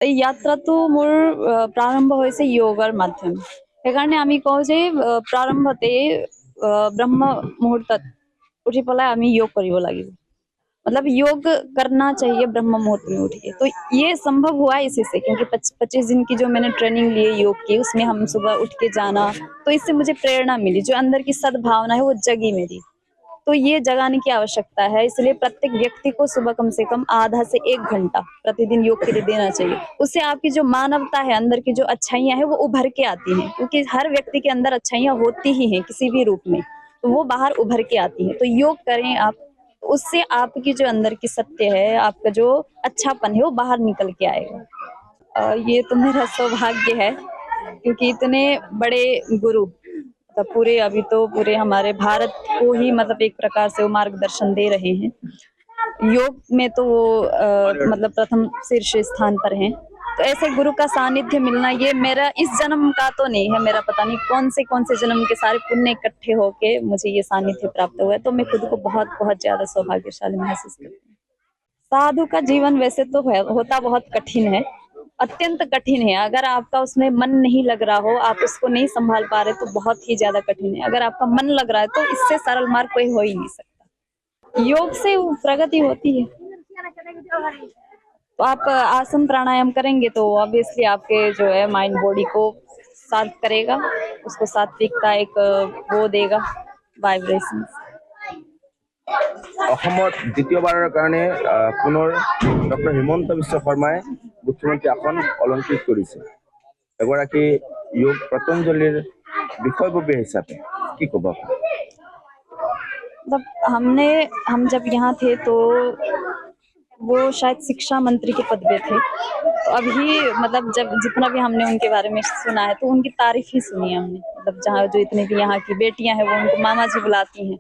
এই যাত্ৰাটো মোৰ প্ৰাৰম্ভ হৈছে যোগৰ মাধ্যমে। সেইকাৰণে আমি কওঁ যে প্ৰাৰম্ভতে ব্ৰহ্ম মুহূৰ্তত उठी পেলাই আমি योग কৰিব লাগিব। मतलब योग करना चाहिए ब्रह्म मुहूर्त में उठ के। तो ये संभव हुआ इसी से, क्योंकि 25 दिन की जो मैंने ट्रेनिंग ली है योग की, उसमें हम सुबह उठ के जाना, तो इससे मुझे प्रेरणा मिली, जो अंदर की सद्भावना है वो जगी मेरी। तो ये जगाने की आवश्यकता है, इसलिए प्रत्येक व्यक्ति को सुबह कम से कम आधा से 1 घंटा प्रतिदिन योग के लिए देना चाहिए। उससे आपकी जो मानवता है, अंदर की जो अच्छाइयाँ हैं वो उभर के आती हैं, क्योंकि हर व्यक्ति के अंदर अच्छाइयाँ होती ही हैं किसी भी रूप में, तो वो बाहर उभर के आती हैं। तो योग करें आप, उससे आपकी जो अंदर की सत्य है, आपका जो अच्छापन है वो बाहर निकल के आएगा। ये तो मेरा सौभाग्य है, क्योंकि इतने बड़े गुरु मतलब पूरे अभी तो पूरे हमारे भारत को ही मतलब एक प्रकार से वो मार्गदर्शन दे रहे हैं। योग में तो वो मतलब प्रथम शीर्ष स्थान पर हैं। तो ऐसे गुरु का सानिध्य मिलना ये मेरा इस जन्म का तो नहीं है, मेरा पता नहीं कौन से जन्म के सारे पुण्य इकट्ठे होके मुझे ये सानिध्य प्राप्त हुआ है। तो मैं खुद को बहुत बहुत ज्यादा सौभाग्यशाली महसूस करती हूँ। साधु का जीवन वैसे तो होता बहुत कठिन है, अत्यंत कठिन है। अगर आपका उसमें मन नहीं लग रहा हो, आप उसको नहीं संभाल पा रहे, तो बहुत ही ज्यादा कठिन है। अगर आपका मन लग रहा है तो इससे सरल मार्ग कोई हो ही नहीं सकता। योग से प्रगति होती है। तो आप आसन प्राणायाम करेंगे तो ऑब्वियसली आपके जो है माइंड बॉडी को शांत करेगा, उसको सात्विकता एक वो देगा, वाइब्रेशन। অসমত দ্বিতীয়বাৰৰ কাৰণে পুনৰ ডক্টৰ হিমন্ত বিশ্ব শৰ্মাই মুখ্যমন্ত্ৰী আসন অলংকৃত কৰিছে। এগৰাকী যোগ পতঞ্জলিৰ বিষয়ববীয়া হিচাপে কি ক'ব? मतलब हम जब यहाँ थे तो वो शायद शिक्षा मंत्री के पद पे थे। तो अभी मतलब जब जितना भी हमने उनके बारे में सुना है तो उनकी तारीफ ही सुनी है हमने। मतलब जहाँ जो इतनी भी यहाँ की बेटियां हैं वो उनको मामा जी बुलाती हैं,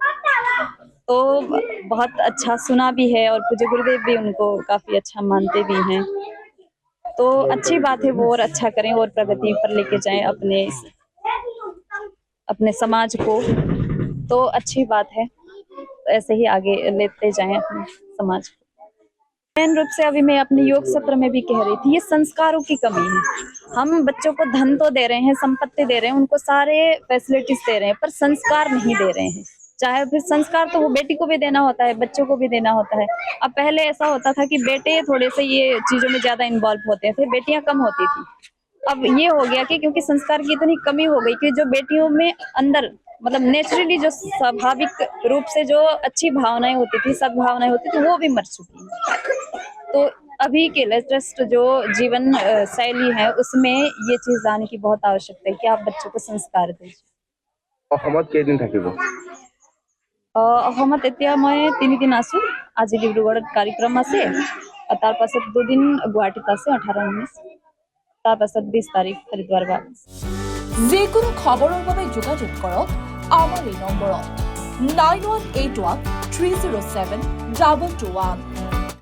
तो बहुत अच्छा सुना भी है, और पूज्य गुरुदेव भी उनको काफी अच्छा मानते भी हैं। तो अच्छी बात है, वो और अच्छा करें और प्रगति पर लेके जाएं अपने समाज को, तो अच्छी बात है। ऐसे ही आगे लेते जाएं अपने समाज को। मेन रूप से अभी मैं अपने योग सत्र में भी कह रही थी, ये संस्कारों की कमी है। हम बच्चों को धन तो दे रहे हैं, संपत्ति दे रहे हैं, उनको सारे फैसिलिटीज दे रहे हैं, पर संस्कार नहीं दे रहे हैं। चाहे फिर संस्कार तो वो बेटी को भी देना होता है, बच्चों को भी देना होता है। अब पहले ऐसा होता था कि बेटे थोड़े से ये चीजों में ज्यादा इन्वॉल्व होते थे, बेटियां कम होती थी। अब ये हो गया कि क्योंकि संस्कार की इतनी कमी हो गई कि जो बेटियों में अंदर मतलब नेचुरली जो स्वाभाविक रूप से जो अच्छी भावनाएं होती थी, सद्भावनाएं होती थी, वो भी मर चुकी हैं। तो अभी के लेटेस्ट जो जीवन शैली है उसमें ये चीज आने की बहुत आवश्यकता है कि आप बच्चों को संस्कार दीजिए। অসমত কেইদিন থাকিব? অসমত এতিয়া মই 3 দিন আছো। আজি ডিব্ৰুগড়ত কাৰ্যক্ৰম আছে, তাৰ পাছত 2 দিন গুৱাহাটীত আছে 18-19, তাৰ পাছত 20 তাৰিখ হৰিদ্বাৰ বাস। যিকোনো খবৰৰ বাবে যোগাযোগ কৰক আমাৰ এই নম্বৰত 9181 307 2221।